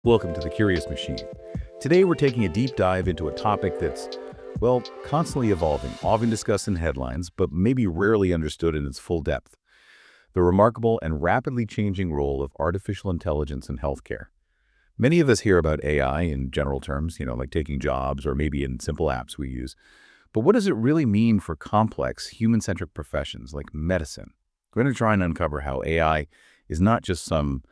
Welcome to The Curious Machine. Today we're taking a deep dive into a topic that's, well, constantly evolving, often discussed in headlines, but maybe rarely understood in its full depth. The remarkable and rapidly changing role of artificial intelligence in healthcare. Many of us hear about AI in general terms, like taking jobs or maybe in simple apps we use. But what does it really mean for complex, human-centric professions like medicine? We're going to try and uncover how AI is not just some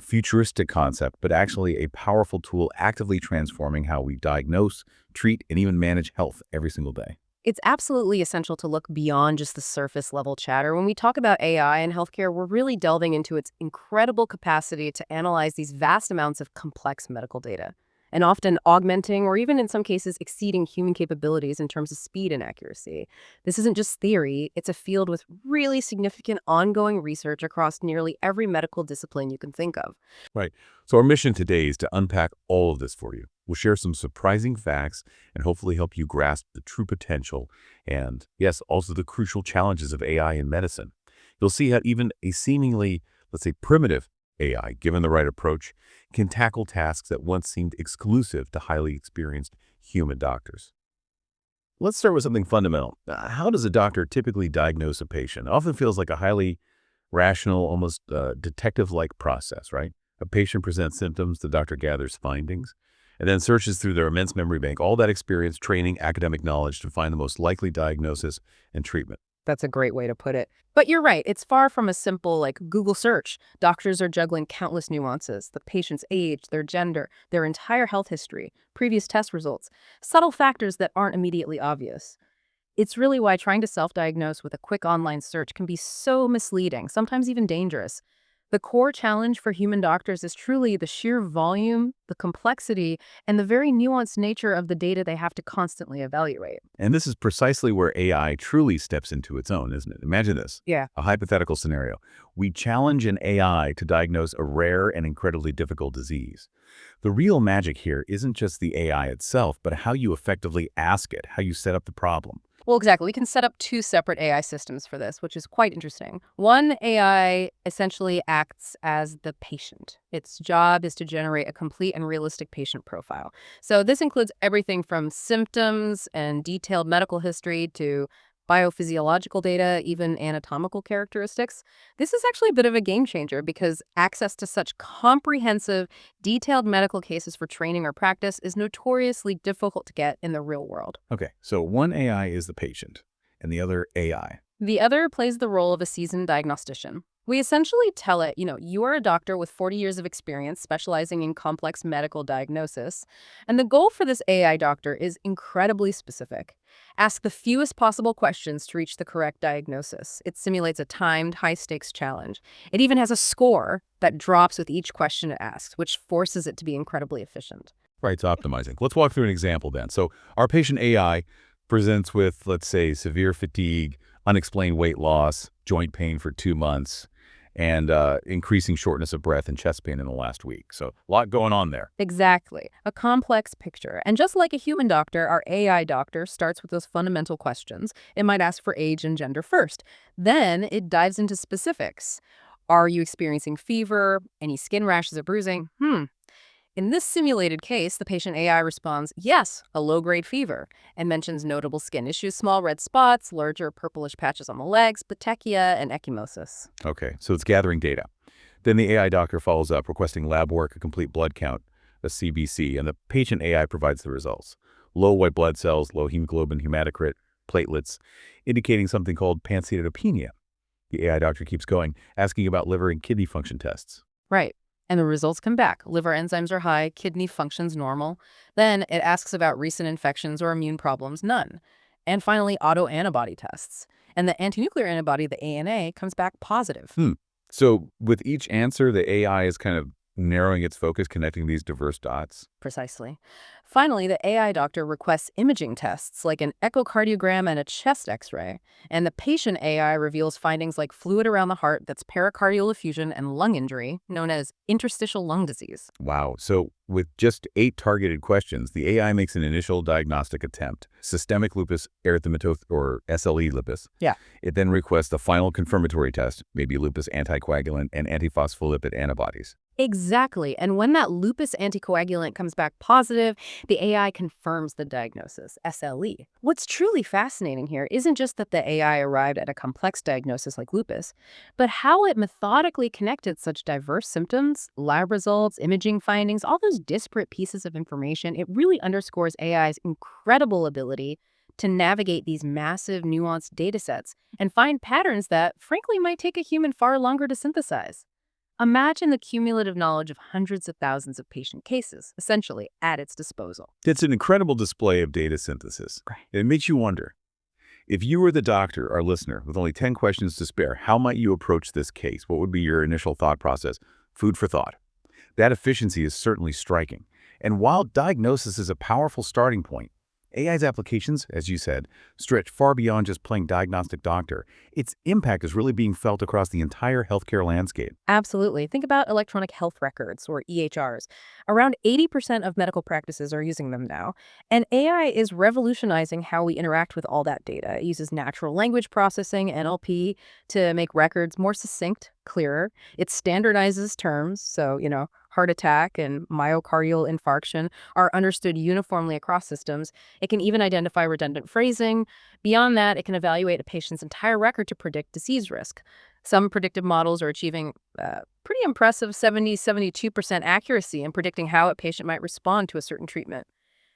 futuristic concept, but actually a powerful tool actively transforming how we diagnose, treat, and even manage health every single day. It's absolutely essential to look beyond just the surface level chatter. When we talk about AI in healthcare, we're really delving into its incredible capacity to analyze these vast amounts of complex medical data, and often augmenting or even in some cases exceeding human capabilities in terms of speed and accuracy. This isn't just theory, it's a field with really significant ongoing research across nearly every medical discipline you can think of. Right. So our mission today is to unpack all of this for you. We'll share some surprising facts and hopefully help you grasp the true potential and, yes, also the crucial challenges of AI in medicine. You'll see how even a seemingly, let's say, primitive AI, given the right approach, can tackle tasks that once seemed exclusive to highly experienced human doctors. Let's start with something fundamental. How does a doctor typically diagnose a patient? It often feels like a highly rational, almost detective-like process, right? A patient presents symptoms, the doctor gathers findings, and then searches through their immense memory bank, all that experience, training, academic knowledge to find the most likely diagnosis and treatment. That's a great way to put it. But you're right, it's far from a simple, Google search. Doctors are juggling countless nuances: the patient's age, their gender, their entire health history, previous test results, subtle factors that aren't immediately obvious. It's really why trying to self-diagnose with a quick online search can be so misleading, sometimes even dangerous. The core challenge for human doctors is truly the sheer volume, the complexity, and the very nuanced nature of the data they have to constantly evaluate. And this is precisely where AI truly steps into its own, isn't it? Imagine this, Yeah. a hypothetical scenario. We challenge an AI to diagnose a rare and incredibly difficult disease. The real magic here isn't just the AI itself, but how you effectively ask it, how you set up the problem. Well, exactly. We can set up two separate AI systems for this, which is quite interesting. One AI essentially acts as the patient. Its job is to generate a complete and realistic patient profile. So this includes everything from symptoms and detailed medical history to biophysiological data, even anatomical characteristics. This is actually a bit of a game changer because access to such comprehensive, detailed medical cases for training or practice is notoriously difficult to get in the real world. Okay, so one AI is the patient, and the other AI. The other plays the role of a seasoned diagnostician. We essentially tell it, you are a doctor with 40 years of experience specializing in complex medical diagnosis. And the goal for this AI doctor is incredibly specific. Ask the fewest possible questions to reach the correct diagnosis. It simulates a timed, high-stakes challenge. It even has a score that drops with each question it asks, which forces it to be incredibly efficient. Right, it's optimizing. Let's walk through an example then. So our patient AI presents with, let's say, severe fatigue, unexplained weight loss, joint pain for 2 months, and increasing shortness of breath and chest pain in the last week. So a lot going on there. Exactly. A complex picture. And just like a human doctor, our AI doctor starts with those fundamental questions. It might ask for age and gender first. Then it dives into specifics. Are you experiencing fever? Any skin rashes or bruising? In this simulated case, the patient AI responds, yes, a low-grade fever, and mentions notable skin issues, small red spots, larger purplish patches on the legs, petechia, and ecchymosis. Okay, so it's gathering data. Then the AI doctor follows up, requesting lab work, a complete blood count, a CBC, and the patient AI provides the results. Low white blood cells, low hemoglobin, hematocrit, platelets, indicating something called pancytopenia. The AI doctor keeps going, asking about liver and kidney function tests. Right. And the results come back. Liver enzymes are high, kidney functions normal. Then it asks about recent infections or immune problems, none. And finally, autoantibody tests. And the antinuclear antibody, the ANA, comes back positive. So with each answer, the AI is kind of narrowing its focus, connecting these diverse dots. Precisely. Finally, the AI doctor requests imaging tests like an echocardiogram and a chest x-ray. And the patient AI reveals findings like fluid around the heart that's pericardial effusion and lung injury, known as interstitial lung disease. Wow. So with just 8 targeted questions, the AI makes an initial diagnostic attempt. systemic lupus erythematosus, or SLE lupus. Yeah. It then requests a final confirmatory test, maybe lupus anticoagulant and antiphospholipid antibodies. Exactly. And when that lupus anticoagulant comes back positive, the AI confirms the diagnosis, SLE. What's truly fascinating here isn't just that the AI arrived at a complex diagnosis like lupus, but how it methodically connected such diverse symptoms, lab results, imaging findings, all those disparate pieces of information. It really underscores AI's incredible ability to navigate these massive, nuanced datasets and find patterns that, frankly, might take a human far longer to synthesize. Imagine the cumulative knowledge of hundreds of thousands of patient cases, essentially, at its disposal. It's an incredible display of data synthesis. Right. It makes you wonder, if you were the doctor, our listener, with only 10 questions to spare, how might you approach this case? What would be your initial thought process? Food for thought. That efficiency is certainly striking. And while diagnosis is a powerful starting point, AI's applications, as you said, stretch far beyond just playing diagnostic doctor. Its impact is really being felt across the entire healthcare landscape. Absolutely. Think about electronic health records, or EHRs. Around 80% of medical practices are using them now. And AI is revolutionizing how we interact with all that data. It uses natural language processing, NLP, to make records more succinct, clearer. It standardizes terms, so, heart attack and myocardial infarction are understood uniformly across systems. It can even identify redundant phrasing. Beyond that, it can evaluate a patient's entire record to predict disease risk. Some predictive models are achieving pretty impressive 72% accuracy in predicting how a patient might respond to a certain treatment.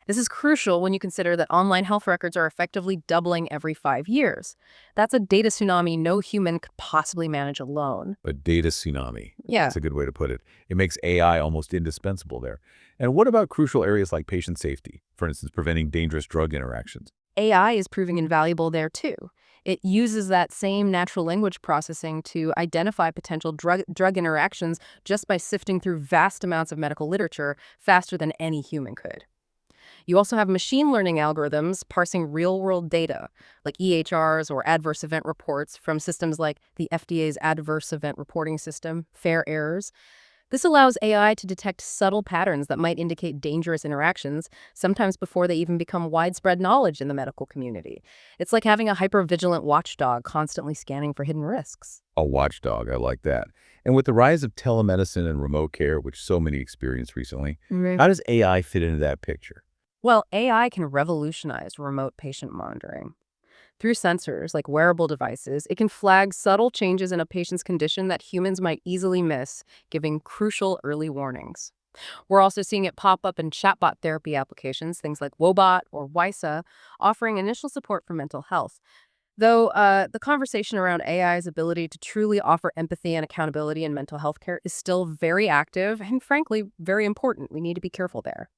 This is crucial when you consider that online health records are effectively doubling every 5 years. That's a data tsunami no human could possibly manage alone. A data tsunami. Yeah. That's a good way to put it. It makes AI almost indispensable there. And what about crucial areas like patient safety? For instance, preventing dangerous drug interactions. AI is proving invaluable there too. It uses that same natural language processing to identify potential drug interactions just by sifting through vast amounts of medical literature faster than any human could. You also have machine learning algorithms parsing real-world data, like EHRs or adverse event reports from systems like the FDA's adverse event reporting system, FAIR errors. This allows AI to detect subtle patterns that might indicate dangerous interactions, sometimes before they even become widespread knowledge in the medical community. It's like having a hyper-vigilant watchdog constantly scanning for hidden risks. A watchdog, I like that. And with the rise of telemedicine and remote care, which so many experienced recently, how does AI fit into that picture? Well, AI can revolutionize remote patient monitoring. Through sensors, like wearable devices, it can flag subtle changes in a patient's condition that humans might easily miss, giving crucial early warnings. We're also seeing it pop up in chatbot therapy applications, things like Wobot or WISA, offering initial support for mental health. Though the conversation around AI's ability to truly offer empathy and accountability in mental health care is still very active and, frankly, very important. We need to be careful there.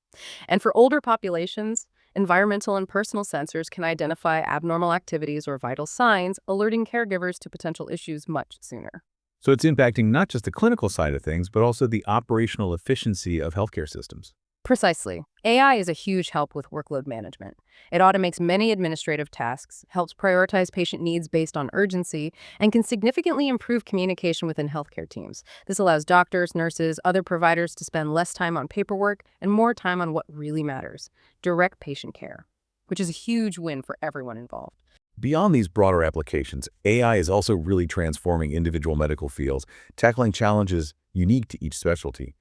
And for older populations, environmental and personal sensors can identify abnormal activities or vital signs, alerting caregivers to potential issues much sooner. So it's impacting not just the clinical side of things, but also the operational efficiency of healthcare systems. Precisely. AI is a huge help with workload management. It automates many administrative tasks, helps prioritize patient needs based on urgency, and can significantly improve communication within healthcare teams. This allows doctors, nurses, other providers to spend less time on paperwork and more time on what really matters, direct patient care, which is a huge win for everyone involved. Beyond these broader applications, AI is also really transforming individual medical fields, tackling challenges unique to each specialty.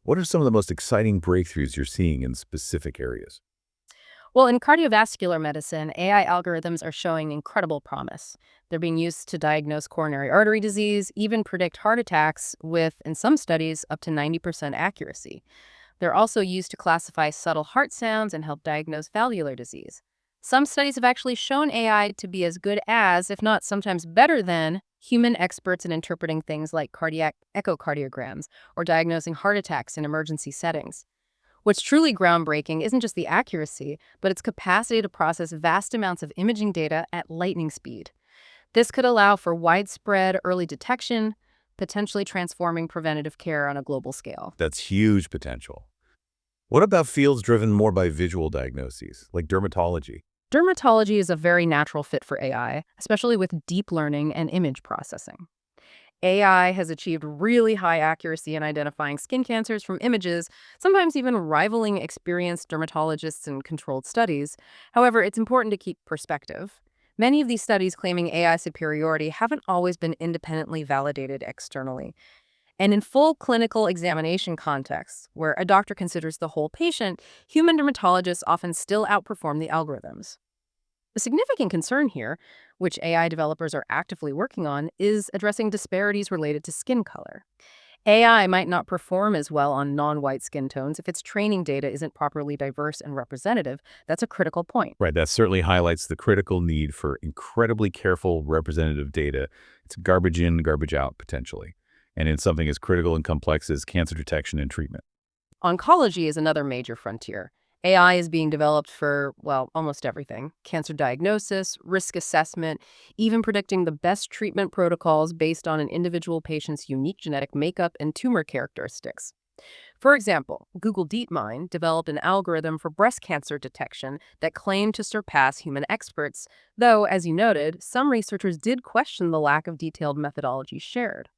What are some of the most exciting breakthroughs you're seeing in specific areas? Well, in cardiovascular medicine, AI algorithms are showing incredible promise. They're being used to diagnose coronary artery disease, even predict heart attacks with, in some studies, up to 90% accuracy. They're also used to classify subtle heart sounds and help diagnose valvular disease. Some studies have actually shown AI to be as good as, if not sometimes better than, human experts in interpreting things like cardiac echocardiograms or diagnosing heart attacks in emergency settings. What's truly groundbreaking isn't just the accuracy, but its capacity to process vast amounts of imaging data at lightning speed. This could allow for widespread early detection, potentially transforming preventative care on a global scale. That's huge potential. What about fields driven more by visual diagnoses, like dermatology? Dermatology is a very natural fit for AI, especially with deep learning and image processing. AI has achieved really high accuracy in identifying skin cancers from images, sometimes even rivaling experienced dermatologists in controlled studies. However, it's important to keep perspective. Many of these studies claiming AI superiority haven't always been independently validated externally. And in full clinical examination contexts, where a doctor considers the whole patient, human dermatologists often still outperform the algorithms. A significant concern here, which AI developers are actively working on, is addressing disparities related to skin color. AI might not perform as well on non-white skin tones if its training data isn't properly diverse and representative. That's a critical point. Right, that certainly highlights the critical need for incredibly careful representative data. It's garbage in, garbage out, potentially. And in something as critical and complex as cancer detection and treatment. Oncology is another major frontier. AI is being developed for, well, almost everything: cancer diagnosis, risk assessment, even predicting the best treatment protocols based on an individual patient's unique genetic makeup and tumor characteristics. For example, Google DeepMind developed an algorithm for breast cancer detection that claimed to surpass human experts, though, as you noted, some researchers did question the lack of detailed methodology shared.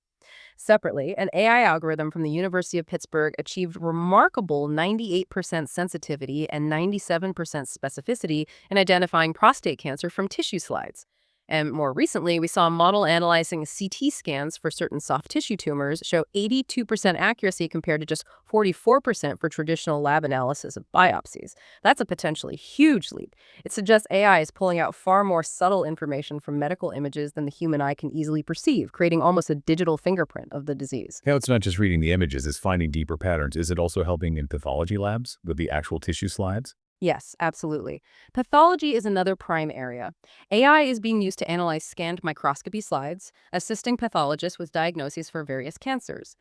Separately, an AI algorithm from the University of Pittsburgh achieved remarkable 98% sensitivity and 97% specificity in identifying prostate cancer from tissue slides. And more recently, we saw a model analyzing CT scans for certain soft tissue tumors show 82% accuracy compared to just 44% for traditional lab analysis of biopsies. That's a potentially huge leap. It suggests AI is pulling out far more subtle information from medical images than the human eye can easily perceive, creating almost a digital fingerprint of the disease. Now, it's not just reading the images, it's finding deeper patterns. Is it also helping in pathology labs with the actual tissue slides? Yes, absolutely. Pathology is another prime area. AI is being used to analyze scanned microscopy slides, assisting pathologists with diagnoses for various cancers.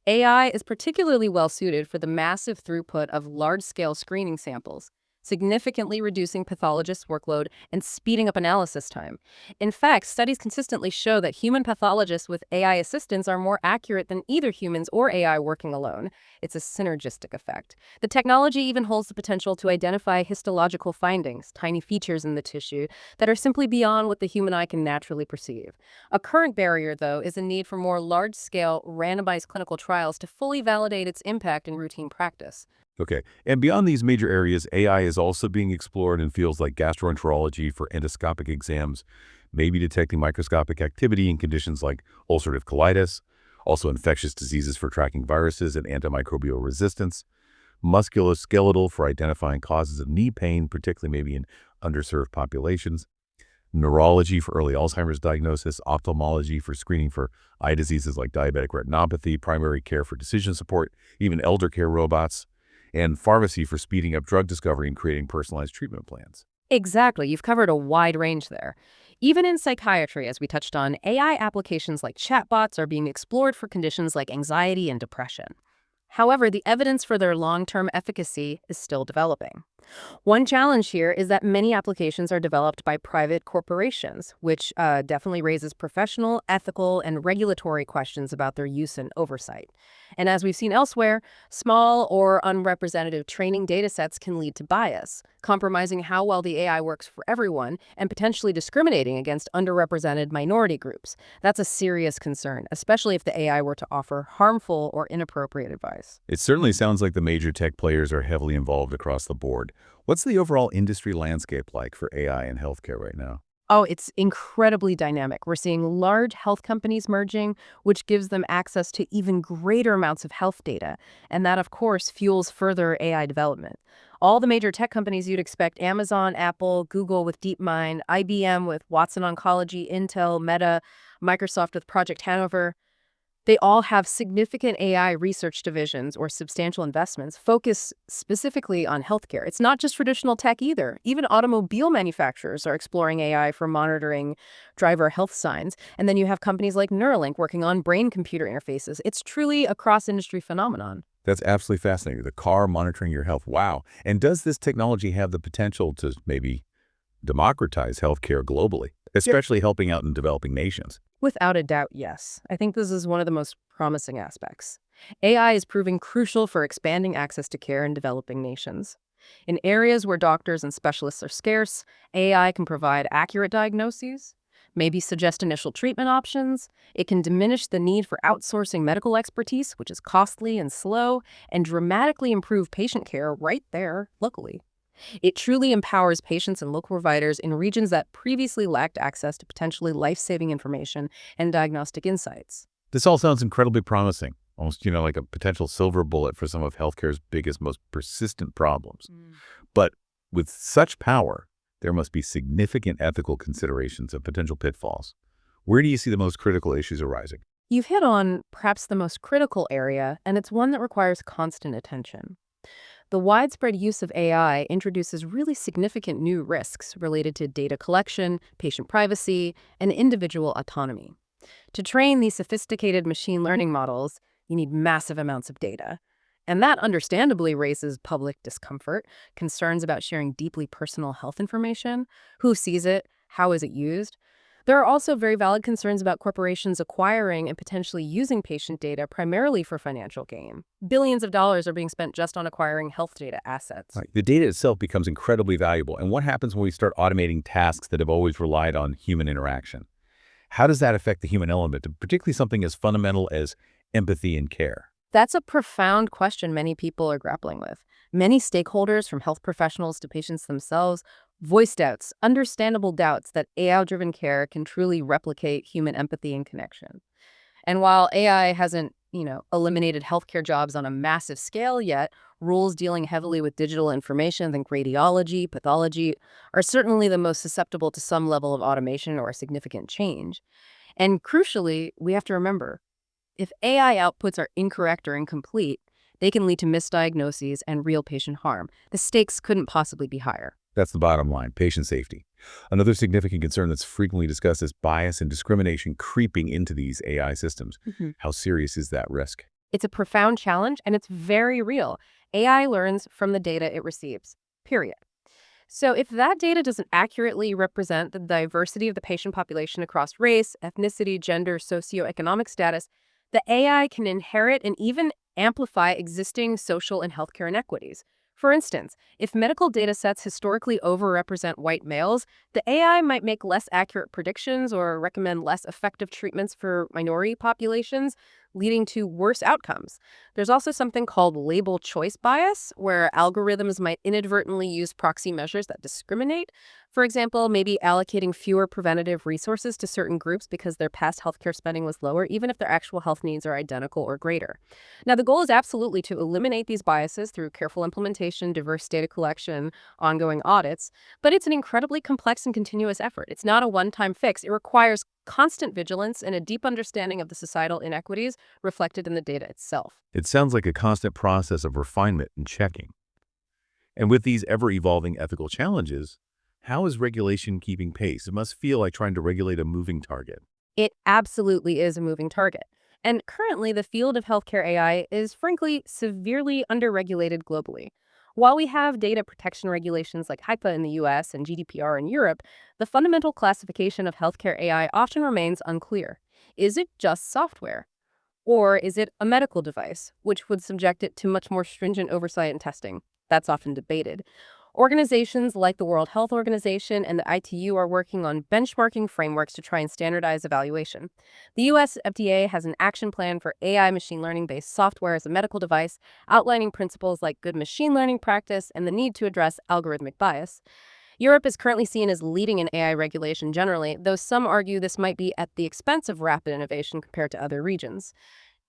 AI is particularly well suited for the massive throughput of large-scale screening samples, significantly reducing pathologists' workload and speeding up analysis time. In fact, studies consistently show that human pathologists with AI assistants are more accurate than either humans or AI working alone. It's a synergistic effect. The technology even holds the potential to identify histological findings, tiny features in the tissue, that are simply beyond what the human eye can naturally perceive. A current barrier, though, is a need for more large-scale, randomized clinical trials to fully validate its impact in routine practice. Okay, and beyond these major areas, AI is also being explored in fields like gastroenterology for endoscopic exams, maybe detecting microscopic activity in conditions like ulcerative colitis, also infectious diseases for tracking viruses and antimicrobial resistance, musculoskeletal for identifying causes of knee pain, particularly maybe in underserved populations, neurology for early Alzheimer's diagnosis, ophthalmology for screening for eye diseases like diabetic retinopathy, primary care for decision support, even elder care robots, and pharmacy for speeding up drug discovery and creating personalized treatment plans. Exactly. You've covered a wide range there. Even in psychiatry, as we touched on, AI applications like chatbots are being explored for conditions like anxiety and depression. However, the evidence for their long-term efficacy is still developing. One challenge here is that many applications are developed by private corporations, which definitely raises professional, ethical, and regulatory questions about their use and oversight. And as we've seen elsewhere, small or unrepresentative training datasets can lead to bias, compromising how well the AI works for everyone and potentially discriminating against underrepresented minority groups. That's a serious concern, especially if the AI were to offer harmful or inappropriate advice. It certainly sounds like the major tech players are heavily involved across the board. What's the overall industry landscape like for AI in healthcare right now? Oh, it's incredibly dynamic. We're seeing large health companies merging, which gives them access to even greater amounts of health data. And that, of course, fuels further AI development. All the major tech companies you'd expect: Amazon, Apple, Google with DeepMind, IBM with Watson Oncology, Intel, Meta, Microsoft with Project Hanover. They all have significant AI research divisions or substantial investments focused specifically on healthcare. It's not just traditional tech either. Even automobile manufacturers are exploring AI for monitoring driver health signs. And then you have companies like Neuralink working on brain-computer interfaces. It's truly a cross-industry phenomenon. That's absolutely fascinating. The car monitoring your health. Wow. And does this technology have the potential to maybe democratize healthcare globally, especially helping out in developing nations? Without a doubt, yes. I think this is one of the most promising aspects. AI is proving crucial for expanding access to care in developing nations. In areas where doctors and specialists are scarce, AI can provide accurate diagnoses, maybe suggest initial treatment options. It can diminish the need for outsourcing medical expertise, which is costly and slow, and dramatically improve patient care right there locally. It truly empowers patients and local providers in regions that previously lacked access to potentially life-saving information and diagnostic insights. This all sounds incredibly promising, almost, like a potential silver bullet for some of healthcare's biggest, most persistent problems. But with such power, there must be significant ethical considerations and potential pitfalls. Where do you see the most critical issues arising? You've hit on perhaps the most critical area, and it's one that requires constant attention. The widespread use of AI introduces really significant new risks related to data collection, patient privacy, and individual autonomy. To train these sophisticated machine learning models, you need massive amounts of data. And that understandably raises public discomfort, concerns about sharing deeply personal health information, who sees it, how is it used. There are also very valid concerns about corporations acquiring and potentially using patient data primarily for financial gain. Billions of dollars are being spent just on acquiring health data assets. Right. The data itself becomes incredibly valuable. And what happens when we start automating tasks that have always relied on human interaction? How does that affect the human element, particularly something as fundamental as empathy and care? That's a profound question many people are grappling with. Many stakeholders, from health professionals to patients themselves, voice doubts, understandable doubts that AI-driven care can truly replicate human empathy and connection. And while AI hasn't, eliminated healthcare jobs on a massive scale yet, roles dealing heavily with digital information, think radiology, pathology, are certainly the most susceptible to some level of automation or significant change. And crucially, we have to remember, if AI outputs are incorrect or incomplete, they can lead to misdiagnoses and real patient harm. The stakes couldn't possibly be higher. That's the bottom line, patient safety. Another significant concern that's frequently discussed is bias and discrimination creeping into these AI systems. How serious is that risk? It's a profound challenge, and it's very real. AI learns from the data it receives, period. So if that data doesn't accurately represent the diversity of the patient population across race, ethnicity, gender, socioeconomic status, the AI can inherit and even amplify existing social and healthcare inequities. For instance, if medical data sets historically overrepresent white males, the AI might make less accurate predictions or recommend less effective treatments for minority populations, leading to worse outcomes. There's also something called label choice bias, where algorithms might inadvertently use proxy measures that discriminate. For example, maybe allocating fewer preventative resources to certain groups because their past healthcare spending was lower, even if their actual health needs are identical or greater. Now, the goal is absolutely to eliminate these biases through careful implementation, diverse data collection, ongoing audits, but it's an incredibly complex and continuous effort. It's not a one-time fix. It requires constant vigilance and a deep understanding of the societal inequities reflected in the data itself. It sounds like a constant process of refinement and checking. And with these ever-evolving ethical challenges, how is regulation keeping pace? It must feel like trying to regulate a moving target. It absolutely is a moving target. And currently, the field of healthcare AI is frankly severely underregulated globally. While we have data protection regulations like HIPAA in the US and GDPR in Europe, the fundamental classification of healthcare AI often remains unclear. Is it just software? Or is it a medical device, which would subject it to much more stringent oversight and testing? That's often debated. Organizations like the World Health Organization and the ITU are working on benchmarking frameworks to try and standardize evaluation. The US FDA has an action plan for AI machine learning-based software as a medical device, outlining principles like good machine learning practice and the need to address algorithmic bias. Europe is currently seen as leading in AI regulation generally, though some argue this might be at the expense of rapid innovation compared to other regions.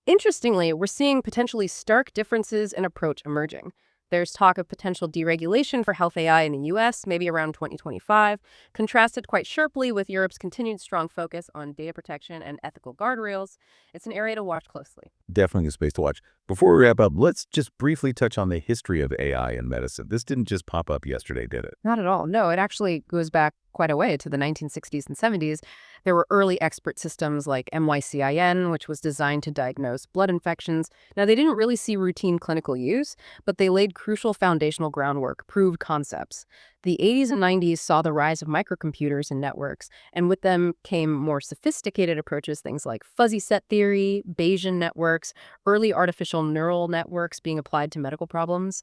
Interestingly, we're seeing potentially stark differences in approach emerging. There's talk of potential deregulation for health AI in the US, maybe around 2025, contrasted quite sharply with Europe's continued strong focus on data protection and ethical guardrails. It's an area to watch closely. Definitely a space to watch. Before we wrap up, let's just briefly touch on the history of AI in medicine. This didn't just pop up yesterday, did it? Not at all. No, it actually goes back quite a way to the 1960s and 70s. There were early expert systems like MYCIN, which was designed to diagnose blood infections. Now, they didn't really see routine clinical use, but they laid crucial foundational groundwork, proved concepts. The 80s and 90s saw the rise of microcomputers and networks, and with them came more sophisticated approaches, things like fuzzy set theory, Bayesian networks, early artificial neural networks being applied to medical problems.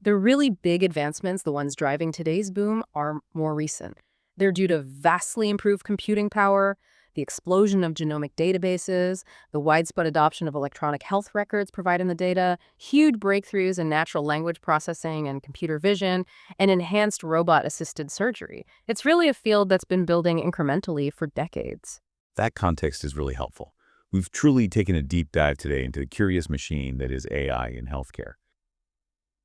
The really big advancements, the ones driving today's boom, are more recent. They're due to vastly improved computing power, the explosion of genomic databases, the widespread adoption of electronic health records providing the data, huge breakthroughs in natural language processing and computer vision, and enhanced robot-assisted surgery. It's really a field that's been building incrementally for decades. That context is really helpful. We've truly taken a deep dive today into the curious machine that is AI in healthcare.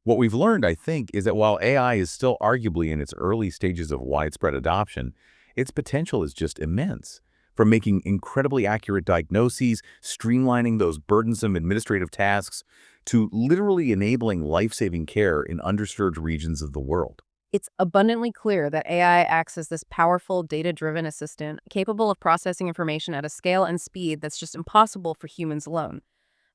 What we've learned, I think, is that while AI is still arguably in its early stages of widespread adoption, its potential is just immense. From making incredibly accurate diagnoses, streamlining those burdensome administrative tasks, to literally enabling life-saving care in underserved regions of the world. It's abundantly clear that AI acts as this powerful, data-driven assistant capable of processing information at a scale and speed that's just impossible for humans alone.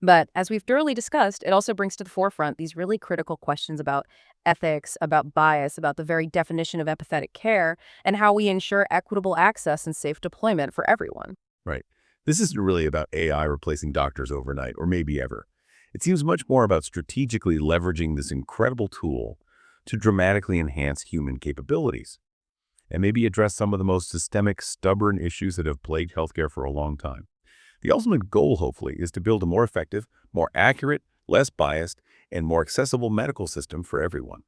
But as we've thoroughly discussed, it also brings to the forefront these really critical questions about ethics, about bias, about the very definition of empathetic care, and how we ensure equitable access and safe deployment for everyone. Right. This isn't really about AI replacing doctors overnight, or maybe ever. It seems much more about strategically leveraging this incredible tool to dramatically enhance human capabilities, and maybe address some of the most systemic, stubborn issues that have plagued healthcare for a long time. The ultimate goal, hopefully, is to build a more effective, more accurate, less biased, and more accessible medical system for everyone.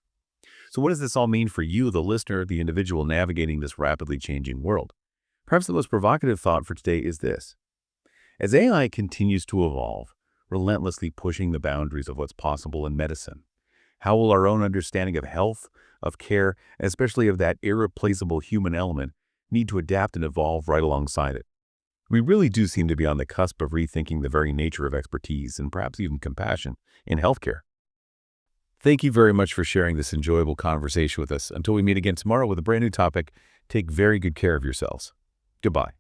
So what does this all mean for you, the listener, the individual navigating this rapidly changing world? Perhaps the most provocative thought for today is this. As AI continues to evolve, relentlessly pushing the boundaries of what's possible in medicine, how will our own understanding of health, of care, and especially of that irreplaceable human element, need to adapt and evolve right alongside it? We really do seem to be on the cusp of rethinking the very nature of expertise and perhaps even compassion in healthcare. Thank you very much for sharing this enjoyable conversation with us. Until we meet again tomorrow with a brand new topic, take very good care of yourselves. Goodbye.